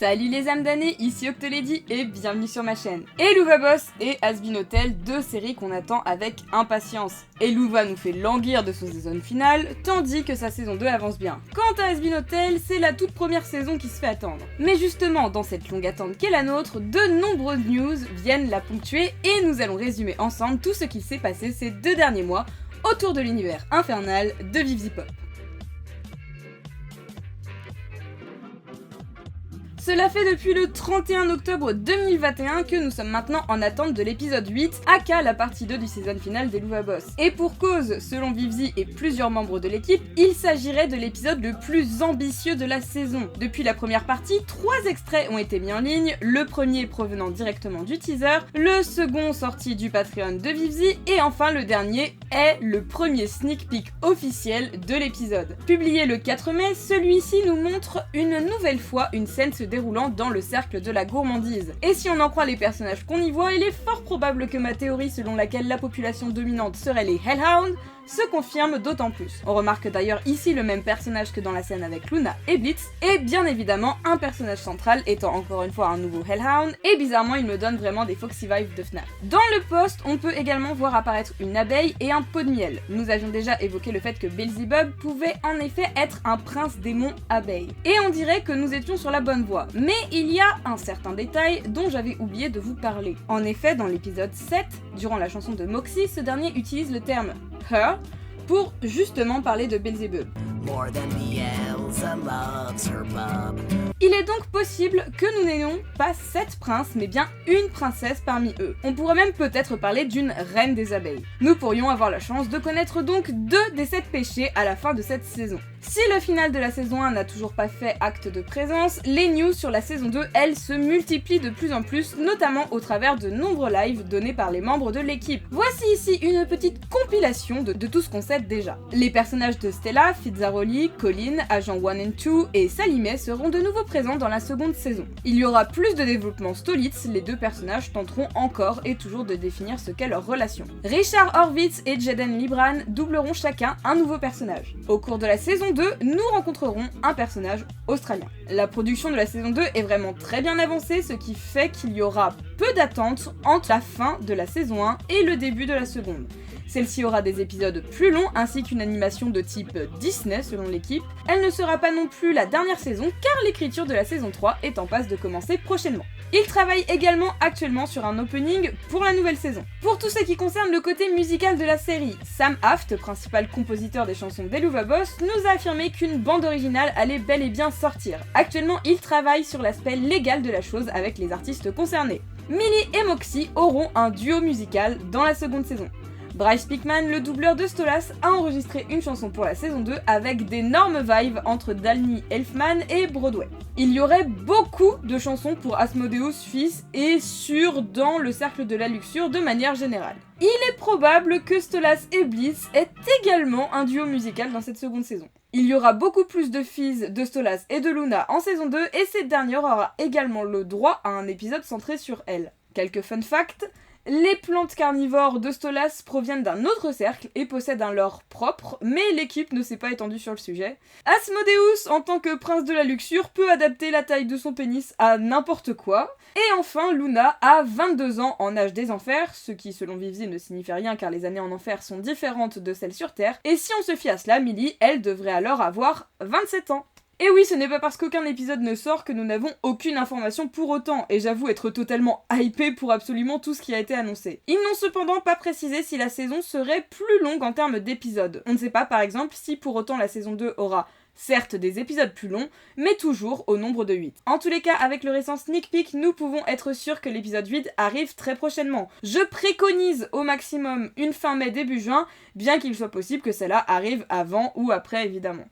Salut les âmes damnées, ici Octolady et bienvenue sur ma chaîne. Helluva Boss et Has Been Hotel, deux séries qu'on attend avec impatience. Helluva nous fait languir de son saison finale, tandis que sa saison 2 avance bien. Quant à Has Been Hotel, c'est la toute première saison qui se fait attendre. Mais justement, dans cette longue attente qu'est la nôtre, de nombreuses news viennent la ponctuer et nous allons résumer ensemble tout ce qui s'est passé ces 2 derniers mois autour de l'univers infernal de VivZipPop. Cela fait depuis le 31 octobre 2021 que nous sommes maintenant en attente de l'épisode 8, aka la partie 2 du saison finale d'Helluva Boss. Et pour cause, selon VivZ et plusieurs membres de l'équipe, il s'agirait de l'épisode le plus ambitieux de la saison. Depuis la première partie, 3 extraits ont été mis en ligne, le premier provenant directement du teaser, le second sorti du Patreon de VivZ, et enfin le dernier est le premier sneak peek officiel de l'épisode. Publié le 4 mai, celui-ci nous montre une nouvelle fois une scène se déroulant dans le cercle de la gourmandise. Et si on en croit les personnages qu'on y voit, il est fort probable que ma théorie selon laquelle la population dominante serait les Hellhounds se confirme d'autant plus. On remarque d'ailleurs ici le même personnage que dans la scène avec Luna et Blitz, et bien évidemment un personnage central étant encore une fois un nouveau Hellhound, et bizarrement il me donne vraiment des Foxy Vibes de FNAF. Dans le post, on peut également voir apparaître une abeille et un pot de miel. Nous avions déjà évoqué le fait que Beelzebub pouvait en effet être un prince démon abeille. Et on dirait que nous étions sur la bonne voie. Mais il y a un certain détail dont j'avais oublié de vous parler. En effet, dans l'épisode 7, durant la chanson de Moxie, ce dernier utilise le terme her pour justement parler de Beelzebub. Il est donc possible que nous n'ayons pas 7 princes, mais bien une princesse parmi eux. On pourrait même peut-être parler d'une reine des abeilles. Nous pourrions avoir la chance de connaître donc 2 des 7 péchés à la fin de cette saison. Si le final de la saison 1 n'a toujours pas fait acte de présence, les news sur la saison 2, elles, se multiplient de plus en plus, notamment au travers de nombreux lives donnés par les membres de l'équipe. Voici ici une petite compilation de tout ce qu'on sait déjà. Les personnages de Stella, Fitzaroli, Colin, Agent 1 and 2 et Salime seront de nouveau présents dans la seconde saison. Il y aura plus de développement Stolitz, les deux personnages tenteront encore et toujours de définir ce qu'est leur relation. Richard Horvitz et Jaden Libran doubleront chacun un nouveau personnage. Au cours de la saison 2, nous rencontrerons un personnage australien. La production de la saison 2 est vraiment très bien avancée, ce qui fait qu'il y aura peu d'attente entre la fin de la saison 1 et le début de la seconde. Celle-ci aura des épisodes plus longs ainsi qu'une animation de type Disney selon l'équipe. Elle ne sera pas non plus la dernière saison car l'écriture de la saison 3 est en passe de commencer prochainement. Il travaille également actuellement sur un opening pour la nouvelle saison. Pour tout ce qui concerne le côté musical de la série, Sam Haft, principal compositeur des chansons d'Helluva Boss, nous a affirmé qu'une bande originale allait bel et bien sortir. Actuellement, il travaille sur l'aspect légal de la chose avec les artistes concernés. Millie et Moxie auront un duo musical dans la seconde saison. Bryce Pickman, le doubleur de Stolas, a enregistré une chanson pour la saison 2 avec d'énormes vibes entre Dalny Elfman et Broadway. Il y aurait beaucoup de chansons pour Asmodeus fils et dans le cercle de la luxure de manière générale. Il est probable que Stolas et Blitz aient également un duo musical dans cette seconde saison. Il y aura beaucoup plus de filles de Stolas et de Luna en saison 2 et cette dernière aura également le droit à un épisode centré sur elle. Quelques fun facts. Les plantes carnivores de Stolas proviennent d'un autre cercle et possèdent un lore propre, mais l'équipe ne s'est pas étendue sur le sujet. Asmodeus, en tant que prince de la luxure, peut adapter la taille de son pénis à n'importe quoi. Et enfin, Luna a 22 ans en âge des enfers, ce qui selon VivZ ne signifie rien car les années en enfer sont différentes de celles sur Terre, et si on se fie à cela, Millie, elle devrait alors avoir 27 ans. Et oui, ce n'est pas parce qu'aucun épisode ne sort que nous n'avons aucune information pour autant, et j'avoue être totalement hypée pour absolument tout ce qui a été annoncé. Ils n'ont cependant pas précisé si la saison serait plus longue en termes d'épisodes. On ne sait pas par exemple si pour autant la saison 2 aura certes des épisodes plus longs, mais toujours au nombre de 8. En tous les cas, avec le récent sneak peek, nous pouvons être sûrs que l'épisode 8 arrive très prochainement. Je préconise au maximum une fin mai début juin, bien qu'il soit possible que cela arrive avant ou après évidemment.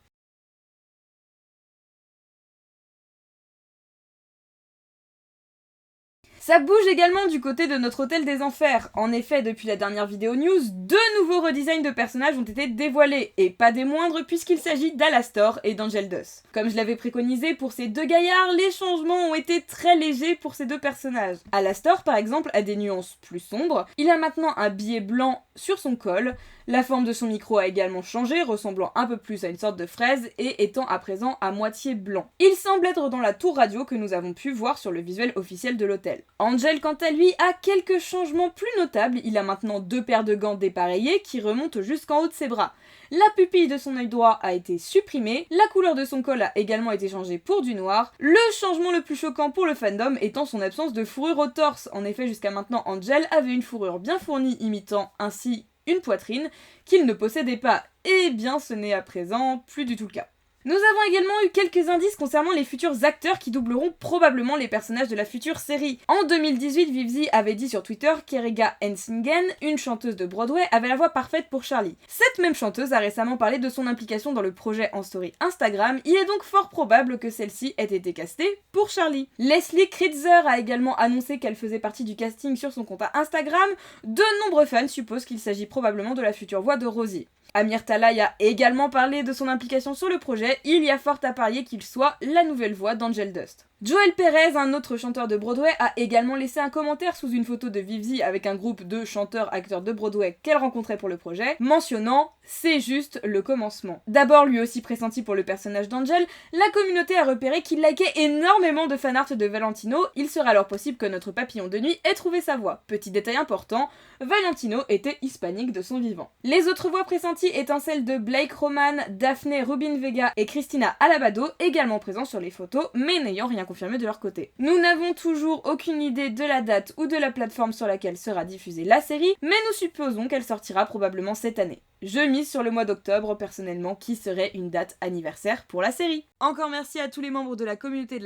Ça bouge également du côté de notre hôtel des enfers. En effet, depuis la dernière vidéo news, 2 nouveaux redesigns de personnages ont été dévoilés, et pas des moindres puisqu'il s'agit d'Alastor et d'Angeldos. Comme je l'avais préconisé pour ces 2 gaillards, les changements ont été très légers pour ces 2 personnages. Alastor par exemple a des nuances plus sombres, il a maintenant un billet blanc sur son col, La forme de son micro a également changé, ressemblant un peu plus à une sorte de fraise et étant à présent à moitié blanc. Il semble être dans la tour radio que nous avons pu voir sur le visuel officiel de l'hôtel. Angel, quant à lui, a quelques changements plus notables. Il a maintenant 2 paires de gants dépareillés qui remontent jusqu'en haut de ses bras. La pupille de son œil droit a été supprimée, la couleur de son col a également été changée pour du noir. Le changement le plus choquant pour le fandom étant son absence de fourrure au torse. En effet, jusqu'à maintenant, Angel avait une fourrure bien fournie imitant ainsi une poitrine qu'il ne possédait pas. Et bien, ce n'est à présent plus du tout le cas. Nous avons également eu quelques indices concernant les futurs acteurs qui doubleront probablement les personnages de la future série. En 2018, Vivzi avait dit sur Twitter qu'Erika Ensingen, une chanteuse de Broadway, avait la voix parfaite pour Charlie. Cette même chanteuse a récemment parlé de son implication dans le projet en story Instagram, il est donc fort probable que celle-ci ait été castée pour Charlie. Leslie Kritzer a également annoncé qu'elle faisait partie du casting sur son compte Instagram. De nombreux fans supposent qu'il s'agit probablement de la future voix de Rosie. Amir Talai a également parlé de son implication sur le projet, il y a fort à parier qu'il soit la nouvelle voix d'Angel Dust. Joel Perez, un autre chanteur de Broadway, a également laissé un commentaire sous une photo de Vivzi avec un groupe de chanteurs-acteurs de Broadway qu'elle rencontrait pour le projet, mentionnant « c'est juste le commencement ». D'abord lui aussi pressenti pour le personnage d'Angel, la communauté a repéré qu'il likait énormément de fanart de Valentino, il serait alors possible que notre papillon de nuit ait trouvé sa voix. Petit détail important, Valentino était hispanique de son vivant. Les autres voix pressenties étant celles de Blake Roman, Daphne Rubin Vega et Christina Alabado, également présents sur les photos, mais n'ayant rien confirmé de leur côté. Nous n'avons toujours aucune idée de la date ou de la plateforme sur laquelle sera diffusée la série, mais nous supposons qu'elle sortira probablement cette année. Je mise sur le mois d'octobre personnellement qui serait une date anniversaire pour la série. Encore merci à tous les membres de la communauté de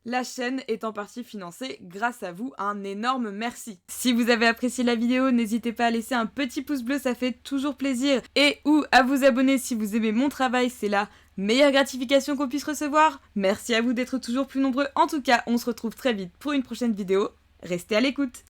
la chaîne est en partie financée grâce à vous, un énorme merci. Si vous avez apprécié la vidéo, n'hésitez pas à laisser un petit pouce bleu, ça fait toujours plaisir, et ou à vous abonner si vous aimez mon travail, c'est la meilleure gratification qu'on puisse recevoir. Merci à vous d'être toujours plus nombreux, en tout cas on se retrouve très vite pour une prochaine vidéo, restez à l'écoute.